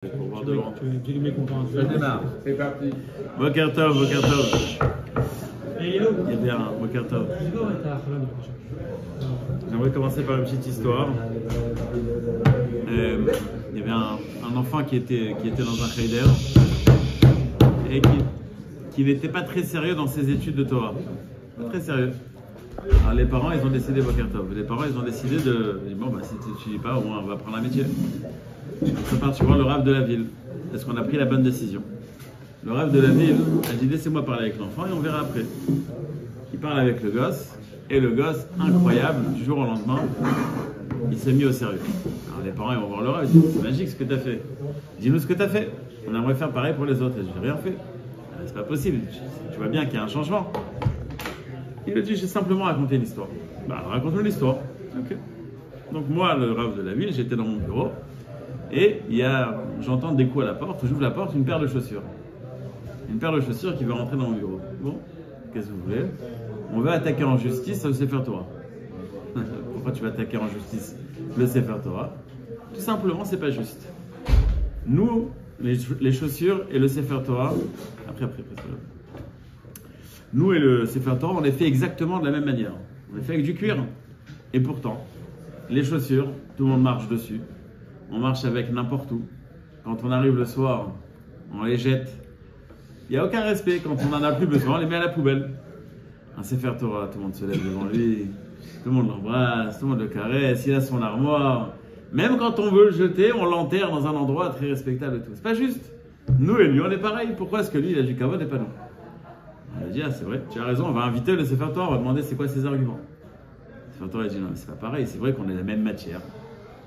Pour voir de loin. Ça démarre. C'est parti. Boker Tov, Boker Tov. Il y avait un Boker Tov. J'aimerais commencer par une petite histoire. Il y avait un enfant qui était dans un cheder et qui n'était pas très sérieux dans ses études de Torah. Pas très sérieux. Alors les parents, ils ont décidé Boker Tov. Les parents, ils ont décidé bon, si tu n'étudies pas, au moins on va prendre un métier. On se part voir le Rav de la ville. Est-ce qu'on a pris la bonne décision? Le Rav de la ville a dit laissez-moi parler avec l'enfant et on verra après. Il parle avec le gosse et le gosse, incroyable, du jour au lendemain, il s'est mis au sérieux. Alors les parents ils vont voir le Rav, ils disent c'est magique ce que tu as fait. Dis-nous ce que tu as fait. On aimerait faire pareil pour les autres. Et je n'ai rien fait. C'est pas possible. Tu vois bien qu'il y a un changement. Il a dit j'ai simplement raconté une histoire. Raconte-nous l'histoire. Okay. Donc moi, le Rav de la ville, j'étais dans mon bureau. Et j'entends des coups à la porte, j'ouvre la porte, une paire de chaussures. Une paire de chaussures qui veut rentrer dans mon bureau. Bon, qu'est-ce que vous voulez? On veut attaquer en justice le Sefer Torah. Pourquoi tu vas attaquer en justice le Sefer Torah? Tout simplement, c'est pas juste. Nous, les chaussures et le Sefer Torah, après. Nous et le Sefer Torah, on les fait exactement de la même manière. On les fait avec du cuir. Et pourtant, les chaussures, tout le monde marche dessus. On marche avec n'importe où. Quand on arrive le soir, on les jette. Il n'y a aucun respect. Quand on n'en a plus besoin, on les met à la poubelle. Un Sefer Torah, tout le monde se lève devant lui. Tout le monde l'embrasse, tout le monde le caresse. Il a son armoire. Même quand on veut le jeter, on l'enterre dans un endroit très respectable et tout. C'est pas juste. Nous et lui, on est pareil. Pourquoi est-ce que lui, il a du kavod et pas nous? On a dit, c'est vrai, tu as raison, on va inviter le Sefer Torah, on va demander c'est quoi ses arguments. Le Sefer Torah, il dit, non, mais c'est pas pareil. C'est vrai qu'on est la même matière.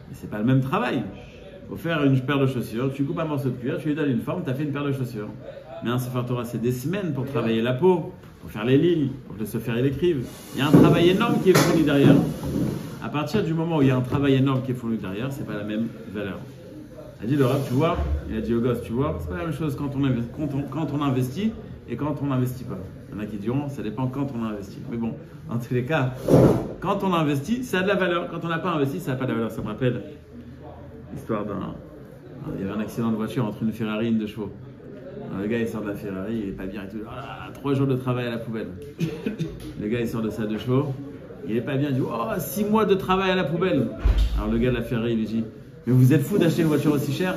Mais c'est pas le même travail. Il faut faire une paire de chaussures, tu coupes un morceau de cuir, tu lui donnes une forme, tu as fait une paire de chaussures. Mais un Sefer Torah, c'est des semaines pour travailler la peau, pour faire les lignes, pour que le Sefer il écrive. Il y a un travail énorme qui est fourni derrière. À partir du moment où il y a un travail énorme qui est fourni derrière, c'est pas la même valeur. Il a dit le Rav, tu vois, il a dit au gosse, tu vois, c'est pas la même chose quand on investit et quand on n'investit pas. Il y en a qui diront, ça dépend quand on investit. Mais bon, en tous les cas, quand on investit, ça a de la valeur. Quand on n'a pas investi, ça n'a pas de la valeur. Ça me rappelle l'histoire il y avait un accident de voiture entre une Ferrari et une 2 chevaux. Alors, le gars, il sort de la Ferrari, il est pas bien et tout. 3 jours de travail à la poubelle. Le gars, il sort de sa 2 chevaux, il est pas bien, il dit, 6 mois de travail à la poubelle. Alors le gars de la Ferrari, il lui dit, mais vous êtes fou d'acheter une voiture aussi chère?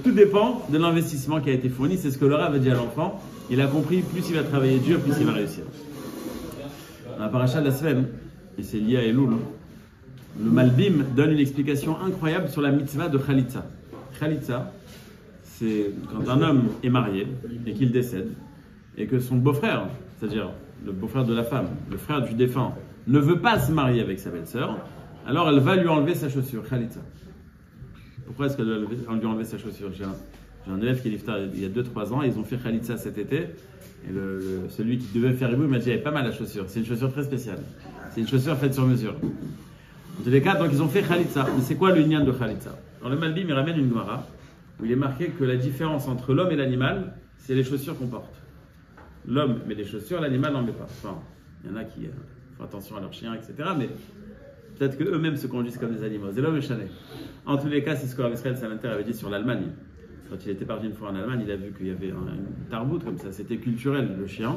Tout dépend de l'investissement qui a été fourni. C'est ce que le Rav a dit à l'enfant. Il a compris, plus il va travailler dur, plus il va réussir. Dans la paracha de la semaine, et c'est lié à Elul, le Malbim donne une explication incroyable sur la mitzvah de Khalitza. Khalitza, c'est quand un homme est marié et qu'il décède, et que son beau-frère, c'est-à-dire le beau-frère de la femme, le frère du défunt, ne veut pas se marier avec sa belle-sœur, alors elle va lui enlever sa chaussure, Khalitza. Pourquoi est-ce qu'elle doit lui enlever sa chaussure? J'ai un élève qui est lifta il y a 2-3 ans, ils ont fait Khalitza cet été, et celui qui devait faire Ibou m'a dit il y avait pas mal la chaussure, c'est une chaussure très spéciale, c'est une chaussure faite sur mesure. En tous les cas, donc ils ont fait Khalitza. Mais c'est quoi le nian de Khalitza? Dans le Malbim, il ramène une Gemara où il est marqué que la différence entre l'homme et l'animal, c'est les chaussures qu'on porte. L'homme met des chaussures, l'animal n'en met pas. Enfin, il y en a qui font attention à leurs chiens, etc. Mais peut-être qu'eux-mêmes se conduisent comme des animaux. C'est l'homme et chalet. En tous les cas, c'est ce que Rav Israël Salanter avait dit sur l'Allemagne. Quand il était parti une fois en Allemagne, il a vu qu'il y avait une tarboute comme ça. C'était culturel, le chien.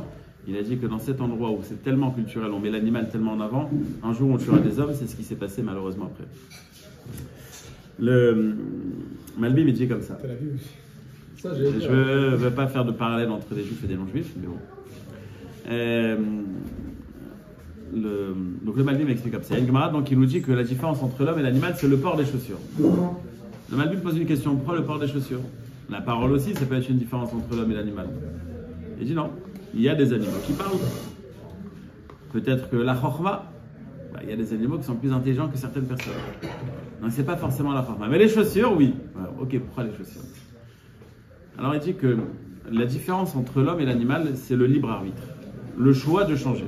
Il a dit que dans cet endroit où c'est tellement culturel, on met l'animal tellement en avant, un jour on tuera des hommes, c'est ce qui s'est passé malheureusement après. Le Malbim il dit comme ça. Je ne veux pas faire de parallèle entre des juifs et des non-juifs, mais bon. Donc le Malbim explique comme ça. Il y a une Gemara donc, qui nous dit que la différence entre l'homme et l'animal, c'est le port des chaussures. Le Malbim pose une question, pourquoi le port des chaussures? La parole aussi, ça peut être une différence entre l'homme et l'animal. Il dit non, il y a des animaux qui parlent. Peut-être que la chorma, il y a des animaux qui sont plus intelligents que certaines personnes. Donc c'est pas forcément la chorma. Mais les chaussures, oui. Ok, pourquoi les chaussures? Alors il dit que la différence entre l'homme et l'animal, c'est le libre arbitre. Le choix de changer.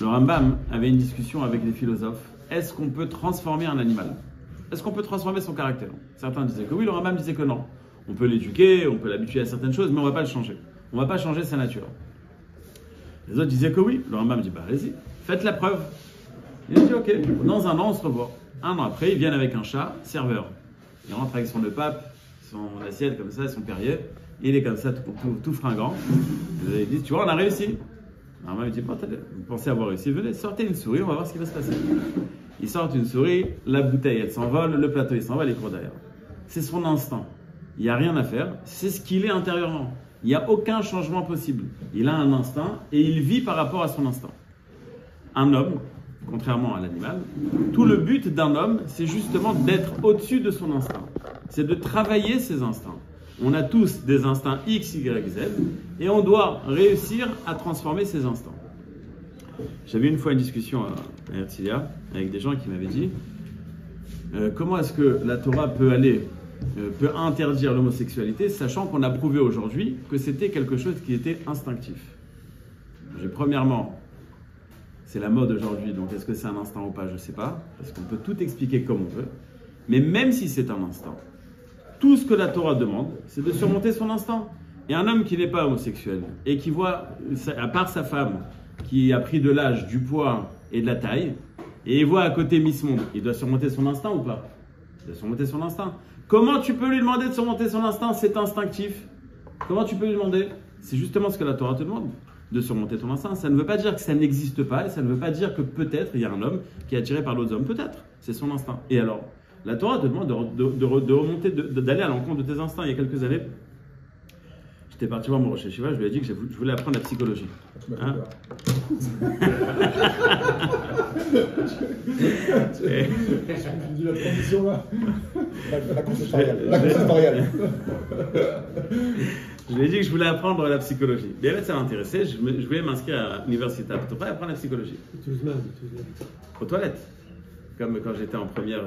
Le Rambam avait une discussion avec des philosophes. Est-ce qu'on peut transformer un animal? Est-ce qu'on peut transformer son caractère? Certains disaient que oui, le Rambam disait que non. On peut l'éduquer, on peut l'habituer à certaines choses, mais on ne va pas le changer. On ne va pas changer sa nature. Les autres disaient que oui. Le Rambam dit, allez-y, faites la preuve. Il a dit, ok, dans un an, on se revoit. Un an après, ils viennent avec un chat, serveur. Il rentre avec son le pape, son assiette comme ça, son Perrier. Il est comme ça, tout fringant. Ils disent, tu vois, on a réussi. Alors, il dit, bon, vous pensez avoir réussi, venez, sortez une souris, on va voir ce qui va se passer. Ils sortent une souris, la bouteille, elle s'envole, le plateau, il s'envole, il court derrière. C'est son instinct. Il n'y a rien à faire. C'est ce qu'il est intérieurement. Il n'y a aucun changement possible. Il a un instinct et il vit par rapport à son instinct. Un homme, contrairement à l'animal, tout le but d'un homme, c'est justement d'être au-dessus de son instinct. C'est de travailler ses instincts. On a tous des instincts X, Y, Z et on doit réussir à transformer ces instincts. J'avais une fois une discussion à Herzliya avec des gens qui m'avaient dit comment est-ce que la Torah peut interdire l'homosexualité, sachant qu'on a prouvé aujourd'hui que c'était quelque chose qui était instinctif. Premièrement, c'est la mode aujourd'hui, donc est-ce que c'est un instinct ou pas, je ne sais pas, parce qu'on peut tout expliquer comme on veut, mais même si c'est un instinct, tout ce que la Torah demande, c'est de surmonter son instinct. Et un homme qui n'est pas homosexuel, et qui voit, à part sa femme, qui a pris de l'âge, du poids et de la taille, et il voit à côté Miss Monde, il doit surmonter son instinct ou pas? Il doit surmonter son instinct. Comment tu peux lui demander de surmonter son instinct? C'est instinctif. Comment tu peux lui demander? C'est justement ce que la Torah te demande, de surmonter ton instinct. Ça ne veut pas dire que ça n'existe pas, et ça ne veut pas dire que peut-être il y a un homme qui est attiré par d'autres hommes. Peut-être, c'est son instinct. Et alors, la Torah te demande de remonter, d'aller à l'encontre de tes instincts. Il y a quelques années, j'étais parti voir mon Rosh Hashiva, je lui ai dit que je voulais apprendre la psychologie. Hein? La transition là. La consistoriale. Je lui ai dit que je voulais apprendre la psychologie. Et là, ça m'intéressait. Je voulais m'inscrire à l'université à Ptoura et apprendre la psychologie. Aux toilettes. Comme quand j'étais en première,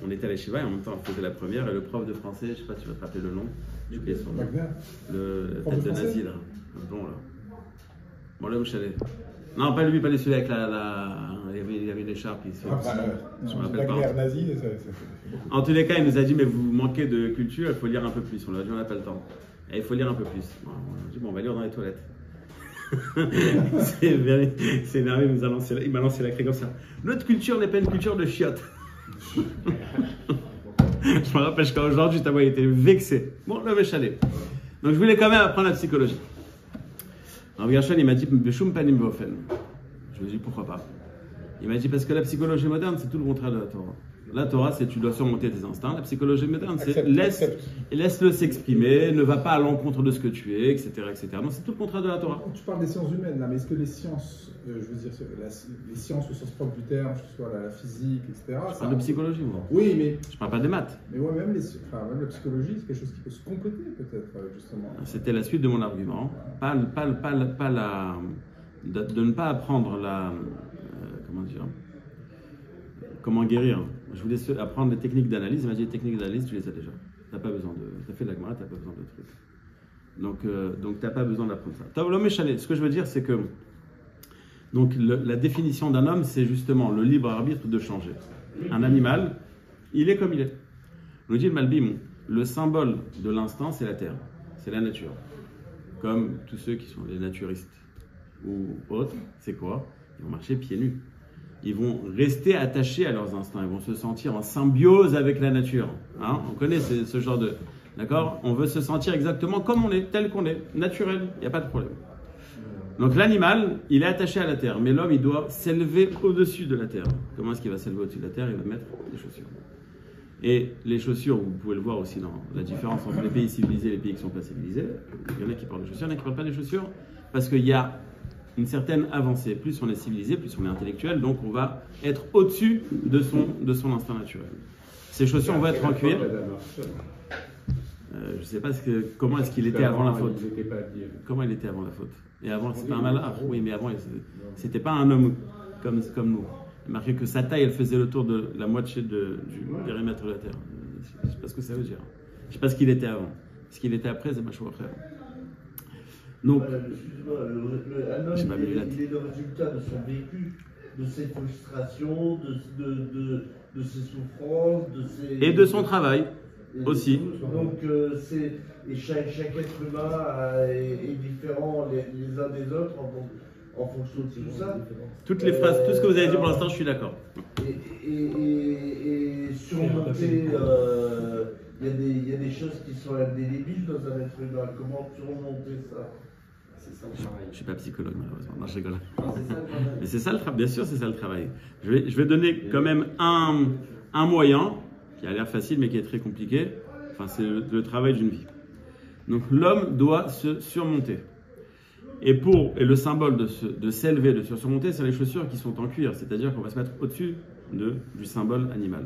on était à la Shiva et en même temps on faisait la première et le prof de français, je ne sais pas si tu vas te rappeler le nom, j'ai oublié son nom, le tête de nazi là, le blond là. Bon là où je suis allé. Non, pas lui, pas celui avec il y avait une écharpe. Je me rappelle pas. Nazi, en tous les cas, il nous a dit, mais vous manquez de culture, il faut lire un peu plus. On lui a dit, on n'a pas le temps. Et il faut lire un peu plus. Bon, on a dit, bon, on va lire dans les toilettes. C'est énervé, il m'a lancé la clé comme ça. Notre culture n'est pas une culture de chiottes. Je me rappelle jusqu'à aujourd'hui, il était vexé. Bon, le méchalé. Donc je voulais quand même apprendre la psychologie. Alors Gershon, il m'a dit, Beshum panim bofen. Je lui ai dit, pourquoi pas? Il m'a dit, parce que la psychologie moderne, c'est tout le contraire de la Torah. La Torah, c'est tu dois surmonter tes instincts. La psychologie moderne, c'est laisse-le s'exprimer, ne va pas à l'encontre de ce que tu es, etc. etc. Non, c'est tout le contraire de la Torah. Tu parles des sciences humaines, là, mais est-ce que les sciences, je veux dire, les sciences au sens propre du terme, que ce soit la physique, etc. Je parle de psychologie, moi. Oui, mais. Je parle pas des maths. Mais ouais, même la psychologie, c'est quelque chose qui peut se compléter, peut-être, justement. C'était la suite de mon argument. De ne pas apprendre comment guérir. Je voulais apprendre les techniques d'analyse. Il m'a dit, les techniques d'analyse, tu les as déjà. Tu n'as pas besoin de... Tu as fait de la Gemara, tu n'as pas besoin de trucs. Donc tu n'as pas besoin d'apprendre ça. L'homme échalé. Ce que je veux dire, c'est que donc, la définition d'un homme, c'est justement le libre arbitre de changer. Un animal, il est comme il est. Nous dit le Malbim, le symbole de l'instinct, c'est la terre. C'est la nature. Comme tous ceux qui sont les naturistes ou autres, c'est quoi? Ils vont marcher pieds nus. Ils vont rester attachés à leurs instincts. Ils vont se sentir en symbiose avec la nature. Hein, on connaît ce genre de... D'accord? On veut se sentir exactement comme on est, tel qu'on est, naturel. Il n'y a pas de problème. Donc l'animal, il est attaché à la terre. Mais l'homme, il doit s'élever au-dessus de la terre. Comment est-ce qu'il va s'élever au-dessus de la terre? Il va mettre des chaussures. Et les chaussures, vous pouvez le voir aussi dans la différence entre les pays civilisés et les pays qui ne sont pas civilisés. Il y en a qui parlent de chaussures, il y en a qui ne parlent pas des chaussures. Parce qu'il y a une certaine avancée. Plus on est civilisé, plus on est intellectuel, donc on va être au-dessus de son instinct naturel. Ces chaussures, on va être en cuir. Je ne sais pas comment est-ce qu'il était avant la faute. Comment il était avant la faute? Et avant, c'était un malheur. Oui, mais avant, c'était pas un homme comme nous. Il marqué que sa taille, elle faisait le tour de la moitié du périmètre de la Terre. Je ne sais pas ce que ça veut dire. Je ne sais pas ce qu'il était avant. Ce qu'il était après, c'est ma choix après. Donc, un homme, il est le résultat de son vécu, de ses frustrations, de ses souffrances, et de son travail aussi. Donc, chaque être humain est différent les uns des autres en fonction de tout ça. Toutes les phrases, tout ce que vous avez dit pour l'instant, je suis d'accord. Et surmonter, il y a des choses qui sont indélébiles dans un être humain. Comment surmonter ça? Je ne suis pas psychologue, malheureusement. Non, je rigole. Mais c'est ça le travail. Bien sûr, c'est ça le travail. Je vais donner quand même un moyen qui a l'air facile, mais qui est très compliqué. Enfin, c'est le travail d'une vie. Donc, l'homme doit se surmonter. Et le symbole de s'élever, de se surmonter, c'est les chaussures qui sont en cuir. C'est-à-dire qu'on va se mettre au-dessus du symbole animal.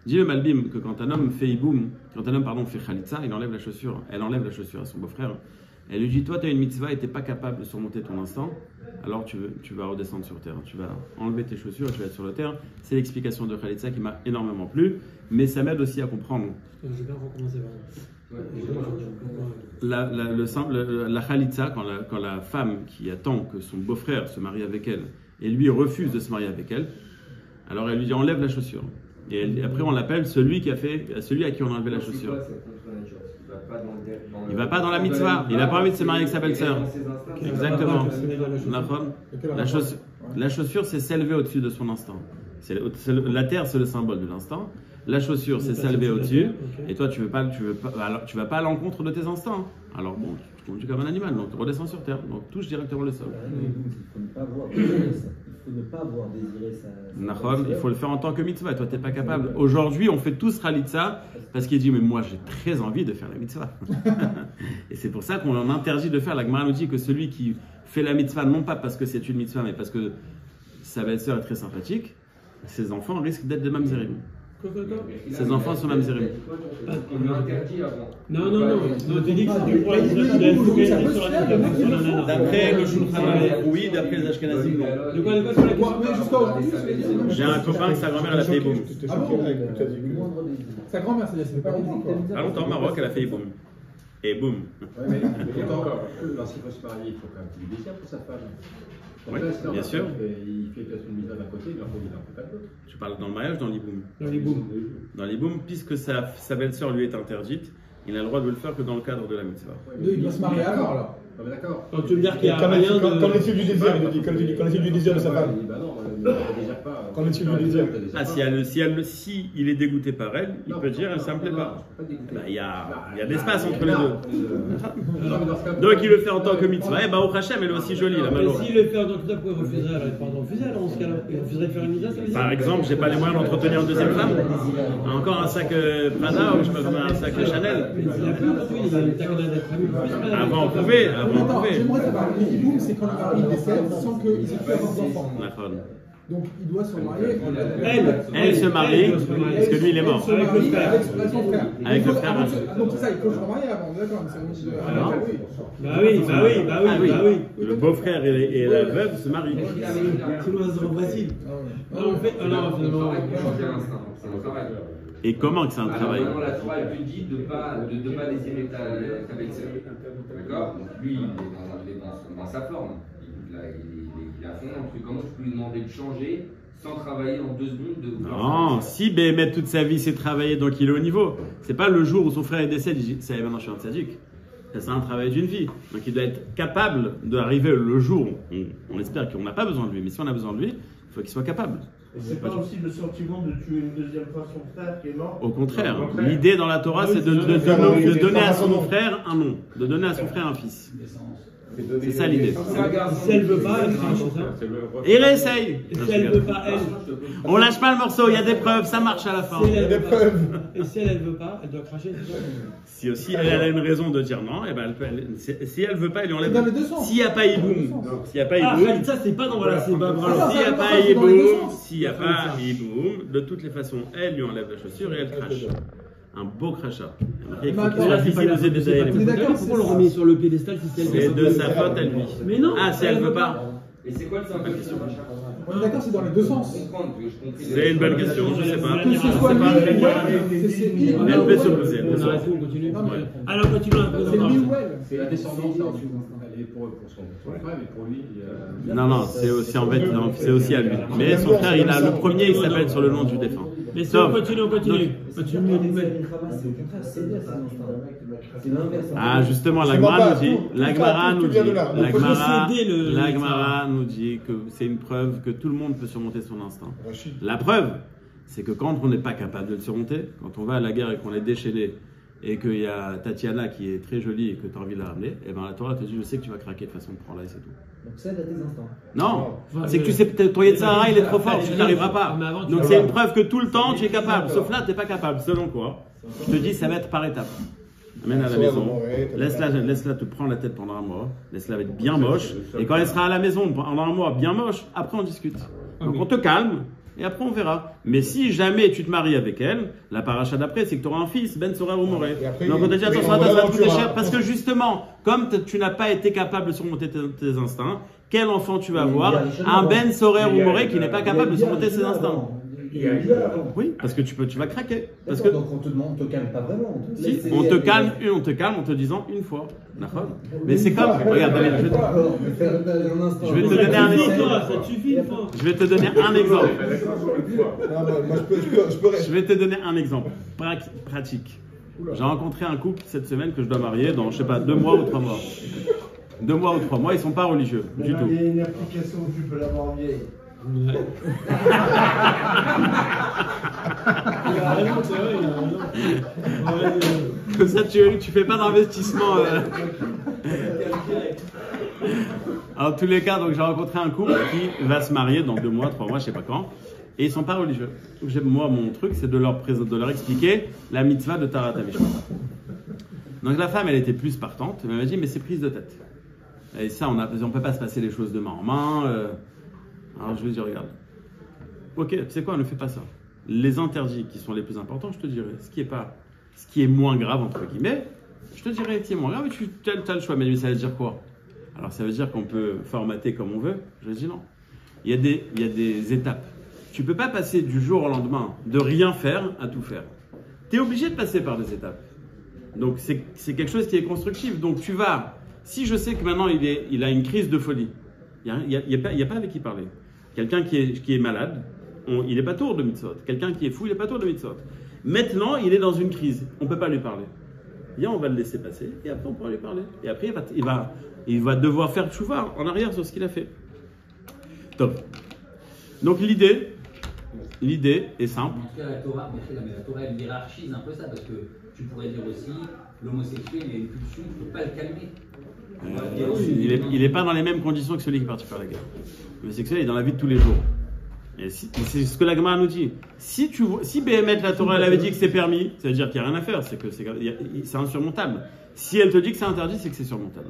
Dit le Malbim que quand un homme fait iboum, quand un homme fait khalitza, elle enlève la chaussure à son beau-frère. Elle lui dit, toi tu as une mitzvah et tu n'es pas capable de surmonter ton instant, alors tu vas redescendre sur terre, tu vas enlever tes chaussures et tu vas être sur la terre. C'est l'explication de Khalitza qui m'a énormément plu, mais ça m'aide aussi à comprendre. Je vais bien recommencer. La Khalitza, quand la femme qui attend que son beau-frère se marie avec elle, et lui refuse de se marier avec elle, alors elle lui dit, enlève la chaussure. Et après on l'appelle celui à qui on a enlevé la chaussure. Il ne va pas dans la mitzvah. Il n'a pas envie de se marier avec sa belle-sœur. Exactement. La chaussure, c'est s'élever au-dessus de son instant. La terre, c'est le symbole de l'instant. La chaussure, c'est s'élever au-dessus. Et toi, tu vas pas à l'encontre de tes instants. Alors bon, tu conduis comme un animal, donc tu redescends sur terre. Donc touche directement le sol. Il faut ne pas avoir désiré ça. Il faut le faire en tant que mitzvah. Toi, tu n'es pas capable. Aujourd'hui, on fait tous Khalitza parce qu'il dit, mais moi, j'ai très envie de faire la mitzvah. Et c'est pour ça qu'on en interdit de faire. La Gemara nous dit que celui qui fait la mitzvah, non pas parce que c'est une mitzvah, mais parce que sa belle-sœur est très sympathique, ses enfants risquent d'être de mamzerim. Ses enfants sont mamzerim. On lui interdit avant. Non, tu dis que c'est du droit d'après le Shulchan Aruch, oui, d'après les Ashkenazim, non. De quoi sur la J'ai un copain que sa grand-mère, elle a fait Iboum. Sa grand-mère, c'est pas longtemps. Pas longtemps au Maroc, elle a fait Iboum. Et boum. Lorsqu'il faut se marier, il faut quand même qu'il désire pour sa femme. Oui, bien sûr. Il fait peut-être une mise d'un côté, il en fait pas de l'autre. Tu parles dans le mariage, dans l'iboum. Dans l'iboum, puisque sa belle-sœur lui est interdite, il a le droit de le faire que dans le cadre de la mitzvah. Il doit se marier avant, alors. D'accord. Quand tu veux dire qu'il y a rien de... Qu'en est-il du désir, il dit. Qu'en est-il du désir de sa femme? Bah non, il ne désire pas. Qu'en est-il du désir? Ah, si il est dégoûté par elle, il peut dire ça me plaît pas. Il y a de l'espace entre les deux. Donc il le fait en tant que mitzvah. Eh ben, au Hachem, elle est aussi jolie, la Malo. S'il le fait en tant que mitzvah, pourquoi il refuserait? Alors il pourrait refuser, alors en ce cas-là. Il refuserait de faire une mitzvah, ça veut dire. Par exemple, j'ai pas les moyens d'entretenir une deuxième femme. Encore un sac Prada ou je sais pas comment, un sac Chanel. Il a plus aujourd'hui, il a une taquinade d'être ami. Avant, on pouvait. J'aimerais savoir, le hiboum, c'est quand le mari décède sans qu'ils aient pu avoir d'enfants. Donc il doit se marier. Elle se marie parce que lui il est mort. Avec le frère. Donc c'est ça, il faut se marier avant, d'accord. Bah oui. Le beau-frère et la veuve se marient. Sinon ça sera facile. Non, en fait, C'est un travail. Et comment que c'est un travail? La Torah elle te dit de ne pas désirer ta belle-sœur. D'accord? Donc lui, il est dans sa forme. Il est à fond dans le truc. Comment tu peux lui demander de changer sans travailler en 2 secondes Non, si Béhémet toute sa vie s'est travaillé, donc il est au niveau. C'est pas le jour où son frère est décédé, il dit ça y est, maintenant je suis un tzaddik. C'est un travail d'une vie. Donc il doit être capable d'arriver le jour où on espère qu'on n'a pas besoin de lui, mais si on a besoin de lui, il faut qu'il soit capable. C'est pas aussi le sentiment de tuer une deuxième fois son frère qui est mort? Au contraire, l'idée dans la Torah, c'est de donner à son frère un nom, de donner à son frère un fils. C'est ça l'idée. Si elle veut pas, elle fera ça. Et réessaye. Si elle veut pas, elle. On lâche pas le morceau, il y a des preuves, ça marche à la fin. Il y a des preuves. Et si elle veut pas, elle doit cracher. Si aussi elle a une raison de dire non, et ben si elle veut pas, elle lui enlève. Dans les deux sens. S'il n'y a pas Iboum, ça c'est pas dans voilà, c'est pas s'il n'y a pas Iboum, de toutes les façons, elle lui enlève la chaussure et elle crache. Un beau crachat. Il faut qu'il soit difficile de détailler. Pourquoi on le remet sur le piédestal si c'est elle? C'est de sa faute à lui. Mais non. Ah, si elle veut pas. Et c'est quoi le symbole? On est d'accord, c'est dans les deux sens. C'est une bonne question, je sais pas. Que ce soit lui, Elle peut s'opposer. On continue. Alors continuons. C'est lui ou elle. C'est la descendance, elle est pour son frère, mais pour lui. Non, c'est aussi en fait, c'est aussi à lui. Mais son frère, le premier, il s'appelle sur le nom du défunt. Mais si Top. on continue. Continue C'est au de nous mettre. contraire, céder à ses instincts. C'est l'inverse. Ah, justement, la Justement Gemara pas, nous dit, tout- la tout Gemara ça, nous tout dit, vient de là. la Donc, Gemara- faut céder le- la Gemara nous dit que c'est une preuve que tout le monde peut surmonter son instinct. Rachid. La preuve, c'est que quand on n'est pas capable de le surmonter, quand on va à la guerre et qu'on est déchaîné, et qu'il y a Tatiana qui est très jolie et que tu as envie de la ramener, et ben la Torah te dit, je sais que tu vas craquer de toute façon, prends-la et c'est tout. Donc cède à tes instincts. Non, Ouais, c'est que mais- tu sais, ton Yetzirah, il est trop fort, Mais- tu n'y arriveras pas. mais avant, tu Donc vas c'est voir. une preuve que tout le temps, tu es capable. Sauf là, tu n'es pas capable. Selon quoi? Je te dis, ça va être par étapes. Amène à la maison. Laisse-la te prendre la tête pendant un mois. Laisse-la être bien moche. Et quand elle sera à la maison pendant un mois bien moche, après on discute. Donc on te calme. Et après on verra. Mais si jamais tu te maries avec elle, la paracha d'après, c'est que tu auras un fils, Ben Sorer ou Moré. Et après, Donc on te dit oui, attention, on va ça va te voir, coûter tu cher. auras- Parce que justement, comme tu n'as pas été capable de surmonter tes instincts, quel enfant tu vas Il y a avoir? les choses Un avant. Ben Sorer ou Il y a- Moré qui n'est pas capable de surmonter ses instincts. Il y a eu avant. Oui, parce que tu vas craquer. Parce que Donc on te demande, on te calme pas vraiment. si, on te calme en te disant une fois. D'accord. Mais c'est comme, regarde, David, je vais te donner un exemple. Ça te suffit une fois. Je vais te donner un exemple. Non, moi, je peux Je vais te donner un exemple pratique. J'ai rencontré un couple cette semaine que je dois marier dans, je sais pas, 2 mois ou 3 mois. 2 mois ou 3 mois, ils sont pas religieux du tout. Il y a une application où tu peux l'avoir vieille. Ouais. Il a raison, c'est vrai, il a raison. Ouais, Comme ça, tu fais pas d'investissement. En tous les cas, donc j'ai rencontré un couple qui va se marier dans 2 mois, 3 mois, je sais pas quand, et ils sont pas religieux. Donc, moi, mon truc, c'est de leur expliquer la mitzvah de Tarat HaMishpat. Donc la femme, elle était plus partante, mais elle m'a dit, mais c'est prise de tête. Et ça, on peut pas se passer les choses de main en main. Alors je lui ai dit, regarde, ok, tu sais quoi, ne fais pas ça. Les interdits qui sont les plus importants, je te dirai. Ce qui est moins grave, entre guillemets, je te dirai, qui est moins grave, tu as le choix. Mais ça veut dire quoi? Alors ça veut dire qu'on peut formater comme on veut? Je lui ai dit non. Il y a des étapes. Tu peux pas passer du jour au lendemain de rien faire à tout faire. Tu es obligé de passer par des étapes. Donc c'est quelque chose qui est constructif. Donc tu vas, si je sais que maintenant il a une crise de folie, il n'y a pas avec qui parler. Quelqu'un qui est malade, il n'est pas tour de mitzvot. Quelqu'un qui est fou, il n'est pas tour de mitzvot. Maintenant, il est dans une crise. On ne peut pas lui parler. Viens, on va le laisser passer et après on pourra lui parler. Et après, il va devoir faire tchouva en arrière sur ce qu'il a fait. Top. Donc l'idée est simple. En tout cas, la Torah, elle hiérarchise un peu ça, parce que tu pourrais dire aussi, l'homosexuel, il a une pulsion, tu ne peux pas le calmer. Il n'est pas dans les mêmes conditions que celui qui est parti faire la guerre. L'homosexuel est dans la vie de tous les jours. Et c'est ce que la Gemara nous dit. Si Béhémet, la Torah, elle avait dit que c'est permis, ça veut dire qu'il n'y a rien à faire, c'est insurmontable. Si elle te dit que c'est interdit, c'est que c'est surmontable.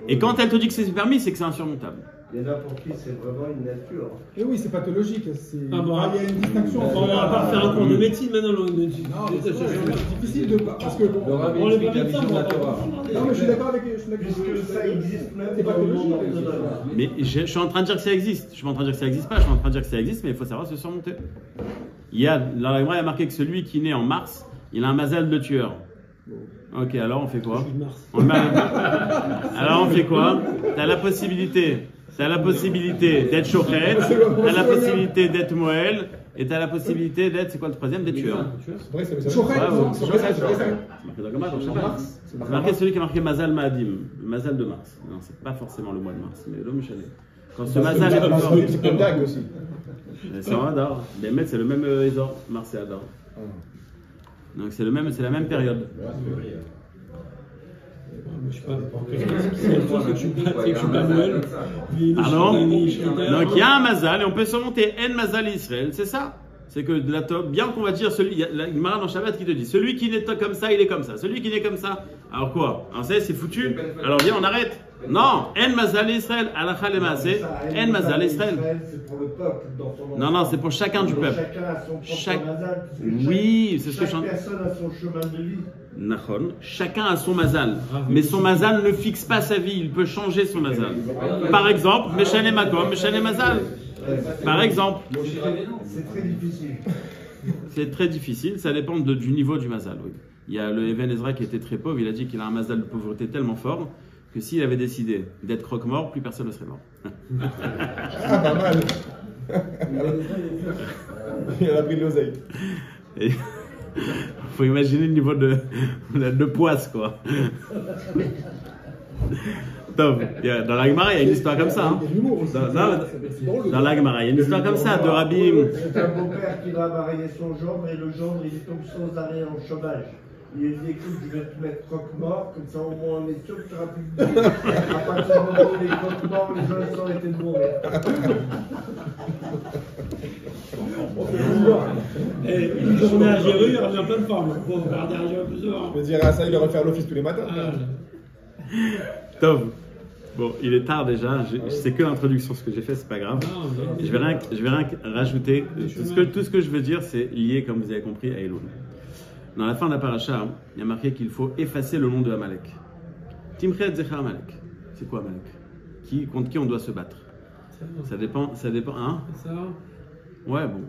Et quand elle te dit que c'est permis, c'est que c'est insurmontable. Il y en a pour qui c'est vraiment une nature. Et oui, c'est pathologique. Ah bon, il y a une distinction. On va pas faire un cours de médecine maintenant. Non, mais c'est difficile de. Parce que. Le rabbi On les explique la médecins, vision de on la va pas Torah. Non, mais je suis d'accord avec. Puisque ça existe même C'est dans le pathologique. monde orthodoxe. Mais je suis en train de dire que ça existe. Je suis pas en train de dire que ça existe pas. Je suis en train de dire que ça existe, mais il faut savoir se surmonter. Dans la Gemara, il y a marqué que celui qui naît en mars, il a un mazal de tueur. Ok, alors on fait quoi? Alors on fait quoi? T'as la possibilité d'être chochet, t'as la possibilité d'être moël, et t'as la possibilité d'être, c'est quoi le troisième? D'être tueur. C'est vrai, c'est Bravo. c'est vrai, c'est vrai. C'est marqué dans le Gemara, dans Shabbat. C'est marqué celui qui a marqué mazal ma'adim, le mazal de mars. Non, c'est pas forcément le mois de mars, mais l'homme chalet. Quand ce mazal est plus fort, C'est comme Dag aussi. c'est en Hadar. Mais c'est le même Ezor, mars et Hadar. Donc c'est la même période. Je sais pas. C'est que je suis pas Noël. Pardon? Donc il y a un mazal et on peut surmonter En mazal Israël, c'est ça. C'est que de la top, bien qu'on va dire il y a la Gemara dans Shabbat qui te dit celui qui n'est comme ça, il est comme ça. Celui qui n'est comme ça, alors quoi? Alors ça c'est foutu. Alors viens, on arrête. Non, En mazal Israël, alacha lemaaseh, En mazal Israël. C'est pour le peuple dans son Non, non, c'est pour chacun du peuple. Chacun a son propre Chaque- mazal, puisque Oui, c'est ce que je chaque suis en- personne a son chemin de vie. Nachon, chacun a son mazal, mais son mazal ne fixe pas sa vie, il peut changer son mazal. Par exemple, Meshane Makom, Meshane Mazal. Par exemple, C'est très difficile. c'est très difficile, ça dépend du niveau du mazal. Oui. Il y a le Even Ezra qui était très pauvre, il a dit qu'il a un mazal de pauvreté tellement fort que s'il avait décidé d'être croque-mort, plus personne ne serait mort. Ah, pas mal. Il a pris de l'oseille. Et faut imaginer le niveau de poisse, quoi. Dans la Gemara, il y a une histoire comme ça. Hein. Dans la Gemara, il y a une histoire comme ça de Rabbi. C'est un beau-père qui va marier son gendre et le gendre il tombe sans arrêt en chômage. Il lui dit écoute, je vais te mettre croque-mort, comme ça au moins on est sûr que tu n'auras plus de vie. À partir du moment où les croque-morts, les gens ils sont arrêtés de mourir. Et une journée à Géru, il revient plein de forme. Faut regarder un jour plus souvent. Je me dirais à ça, il devrait faire l'office tous les matins. Tov. Bon, il est tard déjà. C'est que l'introduction, ce que j'ai fait, c'est pas grave. Je vais rien rajouter. Tout ce que je veux dire, c'est lié, comme vous avez compris, à Elul. Dans la fin de la paracha, il y a marqué qu'il faut effacer le nom de Amalek. Timchet Zecha Amalek. C'est quoi Amalek? Contre qui on doit se battre? Ça dépend, hein? Ça. Ouais, bon.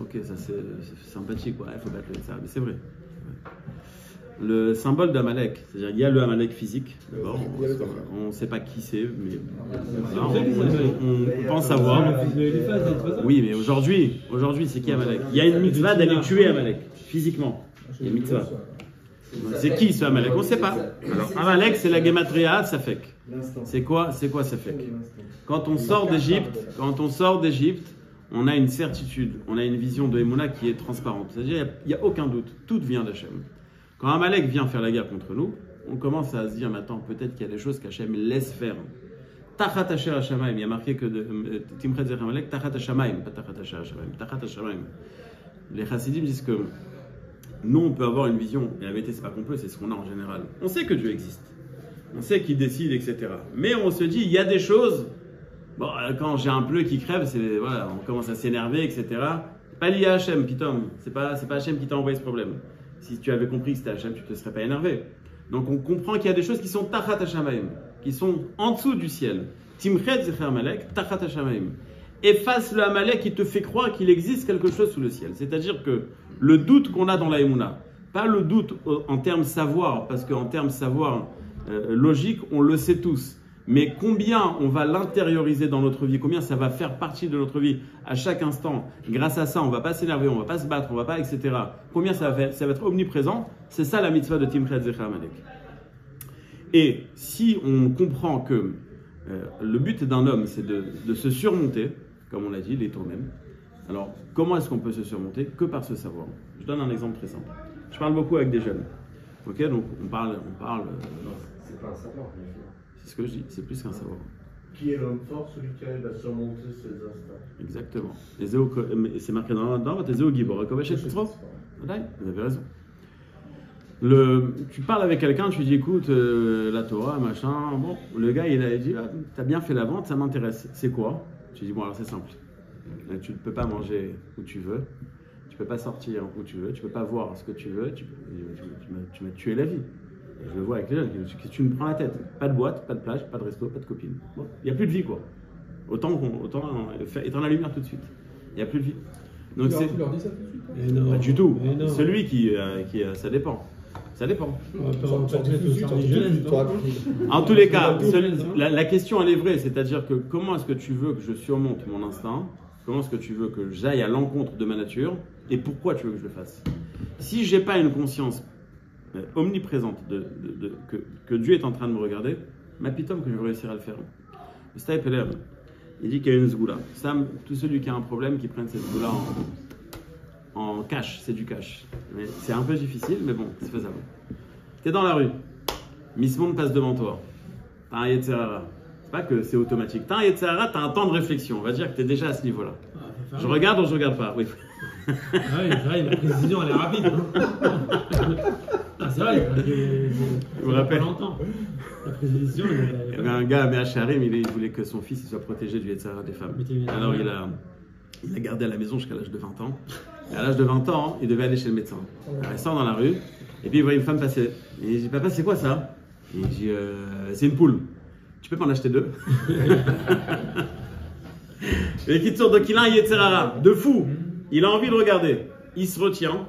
Ok, ça c'est sympathique, quoi. Il faut battre le ça, mais c'est vrai. Le symbole d'Amalek, c'est-à-dire il y a le Amalek physique, d'abord. On ne sait pas qui c'est, mais on pense savoir. Oui, mais aujourd'hui, c'est qui Amalek? Il y a une mitzvah d'aller tuer Amalek, physiquement. Il y a une mitzvah. C'est qui ce Amalek? On ne sait pas. Alors, Amalek, c'est la Gematria Safek. C'est quoi Safek? Quand on sort d'Égypte, on a une certitude, on a une vision de Emouna qui est transparente. C'est-à-dire, il n'y a aucun doute, tout vient d'Hachem. Quand Amalek vient faire la guerre contre nous, on commence à se dire, mais attends, peut-être qu'il y a des choses qu'Hachem laisse faire. Tachat Asher Hashamaim, il y a marqué que Timchet Zecha Amalek, Tachat Hashamaim, pas Tachat Asher Hashamaim, Tachat Hashamaim. Les chassidim disent que nous, on peut avoir une vision, et la vérité, c'est pas qu'on peut, c'est ce qu'on a en général. On sait que Dieu existe, on sait qu'il décide, etc. Mais on se dit, il y a des choses. Bon, quand j'ai un pneu qui crève, voilà, on commence à s'énerver, etc. Pas lié à Hachem, Pitom. C'est pas Hachem qui t'a envoyé ce problème. Si tu avais compris que c'était Hachem, tu ne te serais pas énervé. Donc on comprend qu'il y a des choses qui sont Tachat Hashamaim, qui sont en dessous du ciel. Timchet Zecha Amalek, Tachat Hashamaim. Efface le Amalek qui te fait croire qu'il existe quelque chose sous le ciel. C'est-à-dire que le doute qu'on a dans la Emouna, pas le doute en termes savoir, parce qu'en termes savoir logique, on le sait tous. Mais combien on va l'intérioriser dans notre vie, combien ça va faire partie de notre vie à chaque instant, grâce à ça, on ne va pas s'énerver, on ne va pas se battre, on ne va pas, etc. Combien ça va être omniprésent, c'est ça la mitzvah de Timchet Zecha Amalek. Et si on comprend que le but d'un homme, c'est de se surmonter, comme on l'a dit, les même. Alors, comment est-ce qu'on peut se surmonter? Que par ce savoir. Je donne un exemple très simple. Je parle beaucoup avec des jeunes. Ok, donc on parle. C'est pas un savoir, bien sûr. C'est ce que je dis, c'est plus qu'un savoir. Qui est l'homme fort, celui qui arrive à surmonter ses instincts. Exactement. C'est marqué dans votre Ezéo Gibor. Vous avez raison. Tu parles avec quelqu'un, tu lui dis écoute, la Torah, machin. Bon, le gars il a dit t'as bien fait la vente, ça m'intéresse. C'est quoi? Tu dis bon, alors c'est simple. Tu ne peux pas manger où tu veux, tu ne peux pas sortir où tu veux, tu ne peux pas voir ce que tu veux, tu m'as tué la vie. Je le vois avec les jeunes, tu me prends la tête. Pas de boîte, pas de plage, pas de resto, pas de copine. Bon, il n'y a plus de vie, quoi. Autant éteindre la lumière tout de suite. Il n'y a plus de vie. Donc tu leur dis ça tout de suite? Pas du tout. Celui qui ça dépend. Ça dépend. En tous les cas, la question elle est vraie, c'est-à-dire que comment est-ce que tu veux que je surmonte mon instinct? Comment est-ce que tu veux que j'aille à l'encontre de ma nature? Et pourquoi tu veux que je le fasse? Si j'ai pas une conscience omniprésente que Dieu est en train de me regarder, ma pitom que je vais réussir à le faire. Le Staï Peler, il dit qu'il y a une zgoula. Sam, tout celui qui a un problème, qui prenne cette zgoula en cash, c'est du cash. C'est un peu difficile, mais bon, c'est faisable. T'es dans la rue, Miss Monde passe devant toi, t'as un Yetzerara. C'est pas que c'est automatique. T'as un Yetzerara, t'as un temps de réflexion. On va dire que t'es déjà à ce niveau-là. Je regarde ou je regarde pas? Oui. Ah oui, c'est vrai, la précision elle est rapide. Ah, c'est vrai, je vous rappelle. La précision il y avait un gars à Béacharim, il voulait que son fils soit protégé du Yetzerara des femmes. Alors il a gardé à la maison jusqu'à l'âge de 20 ans. Et à l'âge de 20 ans, il devait aller chez le médecin. Alors, il sort dans la rue, et puis il voit une femme passer. Et il dit papa, c'est quoi ça? Et il dit c'est une poule. Tu peux pas en acheter deux? Et qui sort, donc il a un Yetzerara de fou. Il a envie de regarder. Il se retient.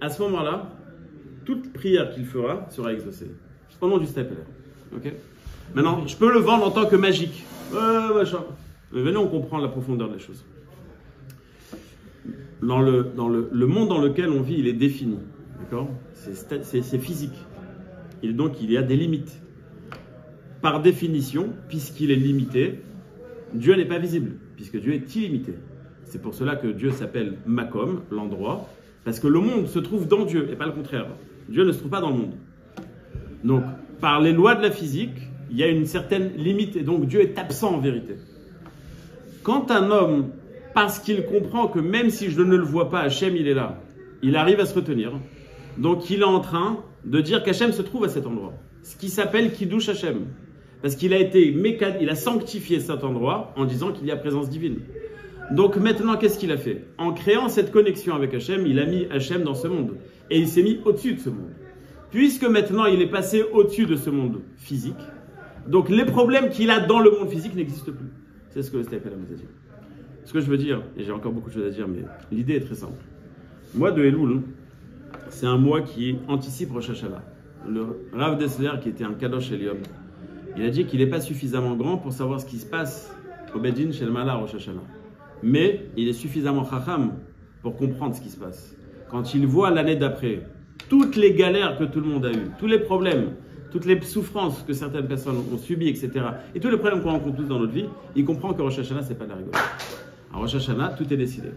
À ce moment-là, toute prière qu'il fera sera exaucée. Au nom du Stapeler. Ok? Maintenant, je peux le vendre en tant que magique. Machin. Mais venez, on comprend la profondeur des choses. le monde dans lequel on vit, il est défini. D'accord ? C'est physique. Donc, il y a des limites. Par définition, puisqu'il est limité, Dieu n'est pas visible, puisque Dieu est illimité. C'est pour cela que Dieu s'appelle Makom, l'endroit, parce que le monde se trouve dans Dieu, et pas le contraire. Dieu ne se trouve pas dans le monde. Donc, par les lois de la physique, il y a une certaine limite, et donc Dieu est absent en vérité. Quand un homme, parce qu'il comprend que même si je ne le vois pas, Hachem, il est là, il arrive à se retenir, donc il est en train de dire qu'Hachem se trouve à cet endroit, ce qui s'appelle Kiddush Hachem, parce qu'il il a sanctifié cet endroit en disant qu'il y a présence divine. Donc maintenant, qu'est-ce qu'il a fait? En créant cette connexion avec Hachem, il a mis Hachem dans ce monde, et il s'est mis au-dessus de ce monde. Puisque maintenant il est passé au-dessus de ce monde physique, donc les problèmes qu'il a dans le monde physique n'existent plus. C'est ce que le Stephen a dit. Ce que je veux dire, et j'ai encore beaucoup de choses à dire, mais l'idée est très simple. Le mois de Elul, c'est un mois qui anticipe Rosh Hashanah. Le Rav Dessler, qui était un Kadosh Eliom, il a dit qu'il n'est pas suffisamment grand pour savoir ce qui se passe au Bedin chez le Mala Rosh Hashanah. Mais il est suffisamment chacham pour comprendre ce qui se passe. Quand il voit l'année d'après, toutes les galères que tout le monde a eues, tous les problèmes, toutes les souffrances que certaines personnes ont subies, etc., et tous les problèmes qu'on rencontre tous dans notre vie, il comprend que Rosh Hashanah, c'est pas de la rigole. À Rosh Hashanah, tout est décidé.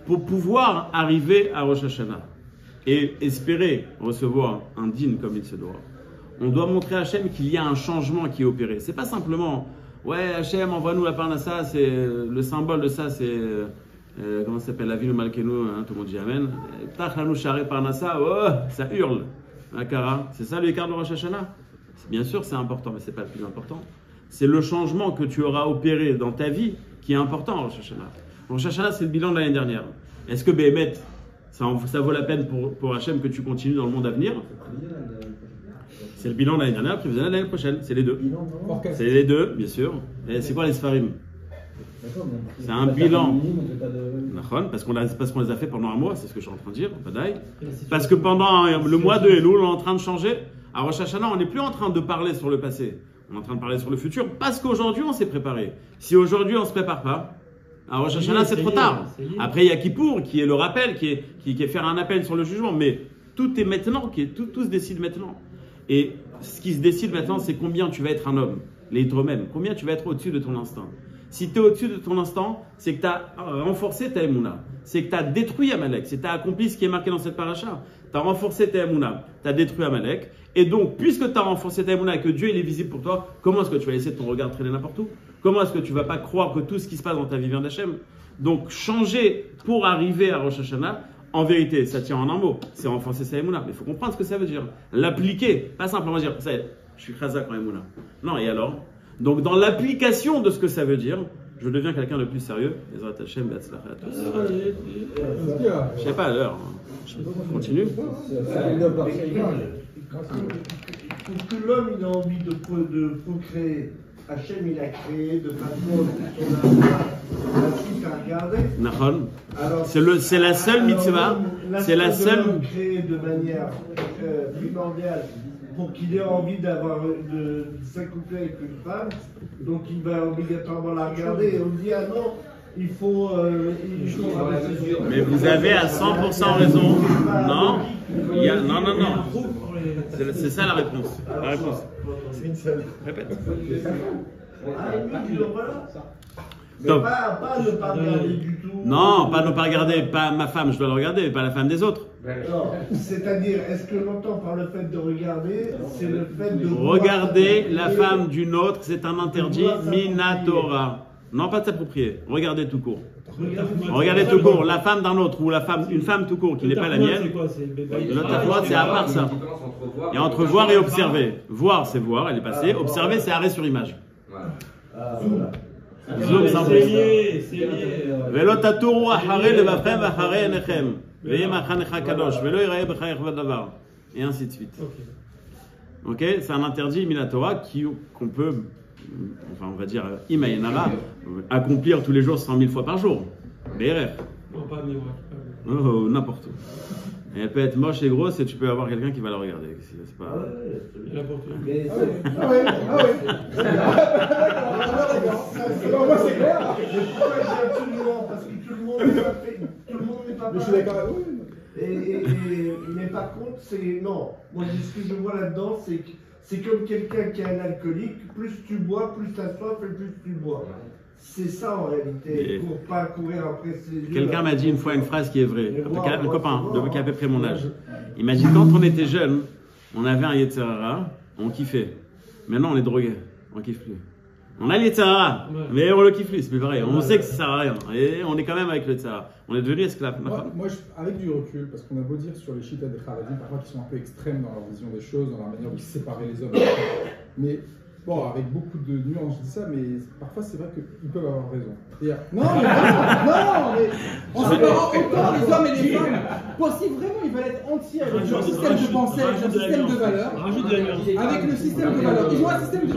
Pour pouvoir arriver à Rosh Hashanah et espérer recevoir un dîne comme il se doit, on doit montrer à Hachem qu'il y a un changement qui est opéré. C'est pas simplement, ouais, Hachem, envoie-nous la parnassa, c'est le symbole de ça, c'est comment ça s'appelle, la ville Malkenu, hein, tout le monde dit Amen. Tachlanu Share Parnassa, oh, ça hurle. Akara, c'est ça l'écart de Rosh Hashanah. Bien sûr, c'est important, mais c'est pas le plus important. C'est le changement que tu auras opéré dans ta vie qui est important à Rosh Hashanah. Rosh Hashanah, c'est le bilan de l'année dernière. Est-ce que Béhémet, ça vaut la peine pour Hachem que tu continues dans le monde à venir? C'est le bilan de l'année dernière, prévisionnel de l'année prochaine. C'est les deux. C'est les deux, bien sûr. Et c'est quoi les Sfarim? C'est un bilan. Parce qu'on les a fait pendant un mois, c'est ce que je suis en train de dire. Parce que pendant le mois de Elul, on est en train de changer. À Rosh Hashanah, on n'est plus en train de parler sur le passé. On est en train de parler sur le futur parce qu'aujourd'hui, on s'est préparé. Si aujourd'hui, on ne se prépare pas, à Rosh Hashanah, c'est trop tard. Après, il y a Kippour, qui est le rappel, qui est faire un appel sur le jugement. Mais tout est maintenant, tout se décide maintenant. Et ce qui se décide maintenant, c'est combien tu vas être un homme, les toi-même. Combien tu vas être au-dessus de ton instinct. Si tu es au-dessus de ton instant, c'est que tu as renforcé ta émouna. C'est que tu as détruit Amalek. C'est que tu as accompli ce qui est marqué dans cette paracha. Tu as renforcé ta émouna. Tu as détruit Amalek. Et donc, puisque tu as renforcé ta émouna et que Dieu il est visible pour toi, comment est-ce que tu vas laisser ton regard traîner n'importe où? Comment est-ce que tu ne vas pas croire que tout ce qui se passe dans ta vie vient d'Hachem? Donc, changer pour arriver à Rosh Hashanah, en vérité, ça tient en un mot. C'est renforcer sa émouna. Mais il faut comprendre ce que ça veut dire. L'appliquer. Pas simplement dire, ça y est, je suis khazak en émouna. Non, et alors? Donc, dans l'application de ce que ça veut dire, je deviens quelqu'un de plus sérieux. Ezrat Hashem, Be'atzlacha à tous. Je sais pas à l'heure. Je continue. Pour que l'homme ait envie de procréer, Hachem il a créé de façon à regarder. C'est la seule mitzvah. C'est la seule. Créé de manière primordiale pour qu'il ait envie de s'accoupler avec une femme, donc il va obligatoirement la regarder et on dit ah non, il faut mais vous avez à 100% raison. Non, non. C'est ça la réponse. C'est une seule. Répète. Donc, pas ne pas regarder du tout. Non, pas ne pas regarder, pas ma femme, je dois le regarder, pas la femme des autres. Non, c'est-à-dire, est-ce que l'entend par le fait de regarder, c'est le fait de regarder la femme d'une autre, c'est un interdit minatora. Non, pas de s'approprier. Regardez tout court. Regardez tout court. La femme d'un autre ou une femme tout court qui n'est pas la mienne. Le tafouat, c'est à part ça. Et entre voir et observer. Voir, c'est voir, elle est passée. Observer, c'est arrêt sur image. Zoom, sans plus. C'est lié. Velo taturu achare levavchem achare enechem. Veye machanecha kadosh. Velo irae b'chayech vadavar. Et ainsi de suite. Ok, c'est un interdit minatora qu'on peut, enfin on va dire, imayenara, accomplir tous les jours 100 000 fois par jour. BRF. Non, pas miracle. Oh, n'importe où. Et elle peut être moche et grosse et tu peux avoir quelqu'un qui va la regarder. C'est pas... N'importe où. Ah ouais. Alors moi c'est clair. Pourquoi j'ai absolument? Parce que tout le monde Mais je suis d'accord. Oui. Mais par contre, c'est. Non. Moi, ce que je vois là-dedans, c'est comme quelqu'un qui est un alcoolique. Plus tu bois, plus t'as soif et plus tu bois. C'est ça en réalité. Pour pas courir après ces yeux. Quelqu'un m'a dit une fois une phrase qui est vraie. Un copain, qui a à peu près mon âge. Il m'a dit quand on était jeune, on avait un Yetzer Hara, on kiffait. Maintenant, on est drogué. On kiffe plus. On a le Yetzer Hara, mais on le kiffe plus, c'est plus pareil. On sait que ça sert à rien. Et on est quand même avec le Yetzer Hara. On est devenu esclave. Moi, avec du recul, parce qu'on a beau dire sur les chiites des Haradim, parfois qui sont un peu extrêmes dans leur vision des choses, dans leur manière de séparer les hommes. Mais bon, avec beaucoup de nuances, je dis ça, mais parfois c'est vrai qu'ils peuvent avoir raison. Non, mais vraiment, non, mais en séparant autant les hommes et les femmes, possible vraiment, ils veulent être entiers avec leur système de pensée, avec leur système de valeurs. Avec le système de valeurs. Ils ont un système de